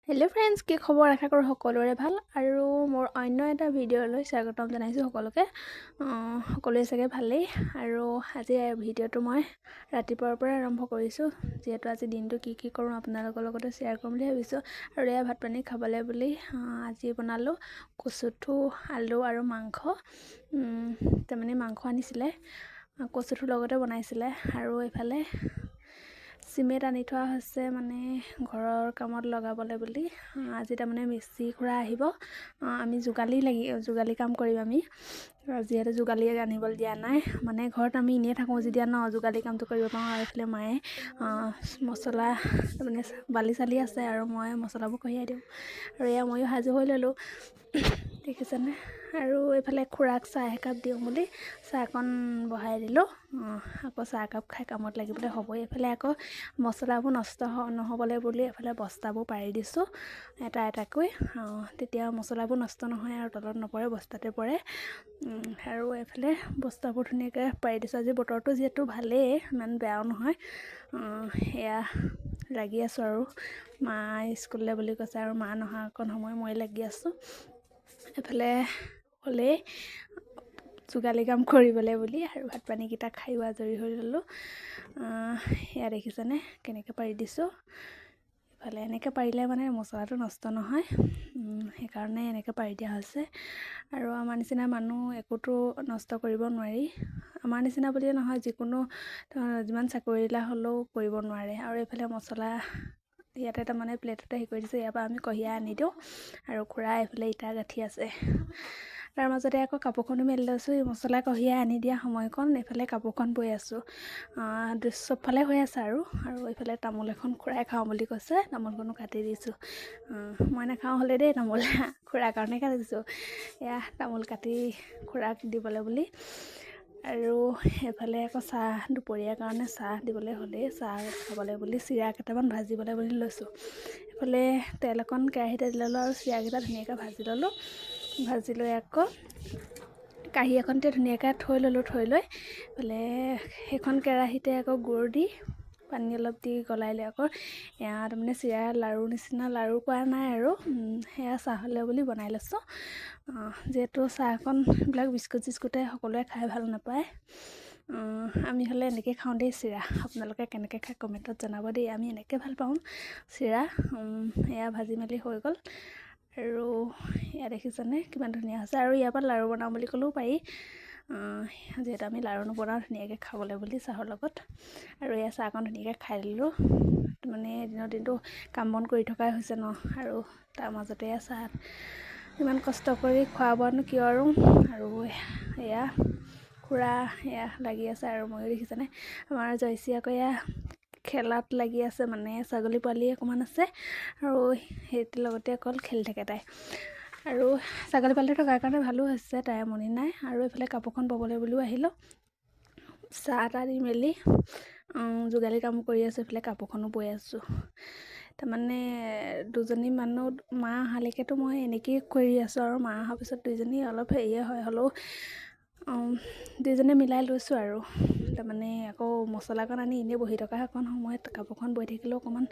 Hello' friends, কি খবৰ? আশা কৰোঁ সকলোৰে ভাল আৰু মোৰ অন্য এটা ভিডিঅ'লৈ স্বাগতম জনাইছোঁ সকলোকে। সকলোৱে চাগে ভালেই। আৰু আজি ভিডিঅ'টো মই ৰাতিপুৱাৰ পৰা আৰম্ভ কৰিছোঁ, যিহেতু আজি দিনটো কি কৰোঁ আপোনালোকৰ লগতে শ্বেয়াৰ কৰিম বুলি ভাবিছোঁ। আৰু এয়া ভাত পানী খাবলৈ বুলি আজি বনালোঁ কচুথু, আলু আৰু মাংস। তাৰমানে মাংস আনিছিলে, কচুথুৰ লগতে বনাইছিলে। আৰু এইফালে চিমেণ্ট আনি থোৱা হৈছে, মানে ঘৰৰ কামত লগাবলৈ বুলি। আজি তাৰমানে মিস্ত্ৰী খুৰা আহিব। আমি যোগালী কাম কৰিম আমি, যিহেতু যোগালী আনিবলৈ দিয়া নাই। মানে ঘৰত আমি এনেই থাকোঁ যেতিয়া যোগালী কামটো কৰিব পাৰোঁ। আৰু এইফালে মায়ে মছলা তাৰমানে বালি চালি আছে আৰু মই মছলাবোৰ কঢ়িয়াই দিওঁ। আৰু এয়া ময়ো সাজু হৈ ল'লোঁ, দেখিছেনে। আৰু এইফালে খুৰাক চাহ একাপ দিওঁ বুলি চাহকণ বহাই দিলোঁ। আকৌ চাহ একাপ খাই কামত লাগিবলৈ হ'বই। এইফালে আকৌ মছলাবোৰ নষ্ট নহ'বলৈ বুলি এইফালে বস্তাবোৰ পাৰি দিছোঁ এটা এটাকৈ, তেতিয়া মছলাবোৰ নষ্ট নহয় আৰু তলত নপৰে, বস্তাতে পৰে। আৰু এইফালে বস্তাবোৰ ধুনীয়াকৈ পাৰি দিছোঁ। আজি বতৰটো যিহেতু ভালেই, ইমান বেয়াও নহয়। এয়া লাগি আছোঁ আৰু মা স্কুললৈ বুলি কৈছে আৰু মা নহা অকণ সময় মই লাগি আছোঁ। এইফালে হ'লেই যোগালী কাম কৰিবলৈ বুলি। আৰু ভাত পানীকেইটা খায়ো আজৰি হৈ ল'লোঁ। এয়া দেখিছেনে কেনেকৈ পাৰি দিছোঁ। ইফালে এনেকৈ পাৰিলে মানে মছলাটো নষ্ট নহয়, সেইকাৰণে এনেকৈ পাৰি দিয়া হৈছে। আৰু আমাৰ নিচিনা মানুহ একোতো নষ্ট কৰিব নোৱাৰি। আমাৰ নিচিনা বুলিয়ে নহয়, যিকোনো যিমান চাকৰিলা হ'লেও কৰিব নোৱাৰে। আৰু এইফালে মছলা ইয়াতে তাৰমানে প্লেটতে কৰি দিছোঁ, ইয়াৰ পৰা আমি কঢ়িয়াই আনি দিওঁ। আৰু খুৰা এইফালে ইটা গাঁঠি আছে। তাৰ মাজতে আকৌ কাপোৰখনো মেলি লৈছোঁ, এই মছলা কঢ়িয়াই আনি দিয়া সময়কণ এইফালে কাপোৰখন বৈ আছোঁ। চবফালে হৈ আছে। আৰু এইফালে তামোল এখন খুৰাই খাওঁ বুলি কৈছে, তামোলখনো কাটি দিছোঁ। মই নাখাওঁ হ'লে দেই তামোল, খুৰাৰ কাৰণে কাটি দিছোঁ। এয়া তামোল কাটি খুৰাক দিবলৈ বুলি। আৰু এইফালে আকৌ চাহ দুপৰীয়াৰ কাৰণে চাহ দিবলৈ হ'লেই, চাহ খাবলৈ বুলি চিৰা কেইটামান ভাজিবলৈ বুলি লৈছোঁ। এইফালে তেল অকণ কেৰাহীতে দি ল'লোঁ আৰু চিৰাকেইটা ধুনীয়াকৈ ভাজি ল'লোঁ। ভাজি লৈ আকৌ কাঁহী এখনতে ধুনীয়াকৈ থৈ ল'লোঁ। থৈ লৈ এইফালে সেইখন কেৰাহীতে আকৌ গুৰ দি পানী অলপ দি গলাই লৈ আকৌ এয়া তাৰমানে চিৰা লাৰু নিচিনা, লাৰু কৰা নাই আৰু সেয়া চাহলৈ বুলি বনাই লৈছোঁ। যিহেতু চাহকণ এইবিলাক বিস্কুট চিস্কুটে সকলোৱে খাই ভাল নাপায়। আমি হ'লে এনেকৈ খাওঁ দেই চিৰা। আপোনালোকে কেনেকৈ খায় কমেণ্টত জনাব দেই। আমি এনেকৈ ভাল পাওঁ চিৰা। এয়া ভাজি মেলি হৈ গ'ল। আৰু এয়া দেখিছেনে কিমান ধুনীয়া হৈছে। আৰু ইয়াৰ পৰা লাৰু বনাওঁ বুলি ক'লেও পাৰি, যিহেতু আমি লাৰু নবনাওঁ, ধুনীয়াকৈ খাবলৈ বুলি চাহৰ লগত। আৰু এয়া চাহকণ ধুনীয়াকৈ খাই দিলোঁ। মানে দিনটো কাম বন কৰি থকাই হৈছে আৰু তাৰ মাজতে চাহ ইমান কষ্ট কৰি খোৱা বোৱানো কিয় আৰু এয়া খুৰা এয়া লাগি আছে। আৰু ময়ো দেখিছেনে আমাৰ জয়চী আকৌ এয়া খেলাত লাগি আছে, মানে ছাগলী পোৱালি অকণমান আছে আৰু সেইটোৰ লগতে অকল খেলি থাকে তাই। আৰু ছাগলী পোৱালি থকাৰ কাৰণে ভালো হৈছে, তাই আমনি নাই। আৰু এইফালে কাপোৰখন ববলৈ বুলিও আহিলোঁ। চাহ তাহ দি মেলি যোগালী কাম কৰি আছোঁ, এইফালে কাপোৰখনো বৈ আছোঁ। তাৰমানে দুজনী মানুহ, মা অহালৈকেতো মই এনেকৈয়ে কৰি আছোঁ। আৰু মা অহাৰ পিছত দুইজনী অলপ হেৰিয়ে হয়, হ'লেও দুইজনে মিলাই লৈছোঁ। আৰু তাৰমানে আকৌ মছলাকণ আনি এনেই বহি থকা অকণ সময়ত কাপোৰখন বৈ থাকিলেও অকণমান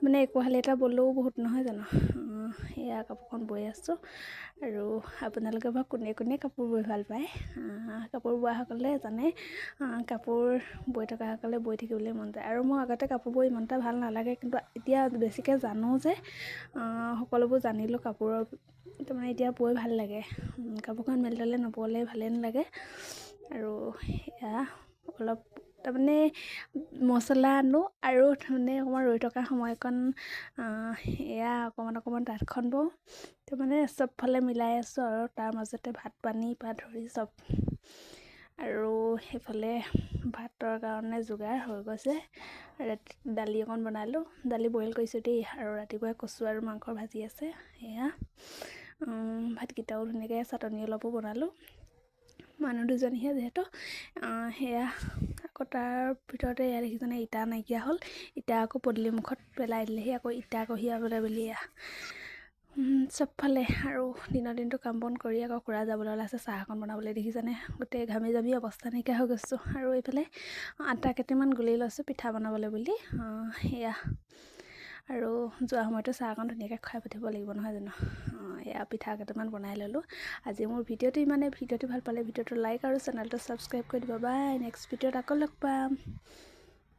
মানে একোহালি এটা বলেও বহুত নহয় জানো। এয়া কাপোৰখন বৈ আছোঁ। আৰু আপোনালোকে বাৰু কোনে কোনে কাপোৰ বৈ ভাল পায়? কাপোৰ বোৱাসকলে জানে, কাপোৰ বৈ থকাসকলে বৈ থাকিবলৈ মন যায়। আৰু মই আগতে কাপোৰ বৈ ইমান এটা ভাল নালাগে, কিন্তু এতিয়া বেছিকৈ জানো যে সকলোবোৰ জানিলোঁ কাপোৰৰ, তাৰমানে এতিয়া বৈ ভাল লাগে। কাপোৰখন মেলি ল'লে নব'লে ভালেই নালাগে। আৰু এয়া অলপ তাৰমানে মছলা আনো আৰু তাৰমানে অকণমান ৰৈ থকা সময়কণ এয়া অকণমান তাঁতখন বওঁ। তাৰমানে চবফালে মিলাই আছোঁ আৰু তাৰ মাজতে ভাত পানীৰ পৰা ধৰি চব। আৰু সেইফালে ভাতৰ কাৰণে যোগাৰ হৈ গৈছে। দালি অকণ বনালোঁ, দালি বইল কৰিছোঁ দেই। আৰু ৰাতিপুৱাই কচু আৰু মাংসৰ ভাজি আছে। এয়া ভাতকেইটাও ধুনীয়াকৈ চাটনি অলপো বনালোঁ, মানুহ দুজনীহে যিহেতু। সেয়া আকৌ তাৰ ভিতৰতে এয়া দেখিছেনে ইটা নাইকিয়া হ'ল। ইটা আকৌ পদূলিমুখত পেলাই দিলেহি, আকৌ ইটা কঢ়িয়াবলৈ বুলি। চবফালে আৰু দিনটো কাম বন কৰি আকৌ খুৰা যাবলৈ ওলাইছে চাহ অকণ বনাবলৈ। দেখিছেনে গোটেই ঘামি জামি অৱস্থা নাইকিয়া হৈ গৈছোঁ। আৰু এইফালে আটা কেইটামান গুলি লৈছোঁ পিঠা বনাবলৈ বুলি। সেয়া আৰু যোৱা সময়তো চাহ অকণ ধুনীয়াকৈ খুৱাই পঠিয়াব লাগিব নহয় জানো। এয়া পিঠা কেইটামান বনাই ল'লোঁ। আজি মোৰ ভিডিঅ'টো ইমানেই। ভিডিঅ'টো ভাল পালে ভিডিঅ'টো লাইক আৰু চেনেলটো ছাবস্ক্ৰাইব কৰি দিব। বাই, নেক্সট ভিডিঅ'ত আকৌ লগ পাম।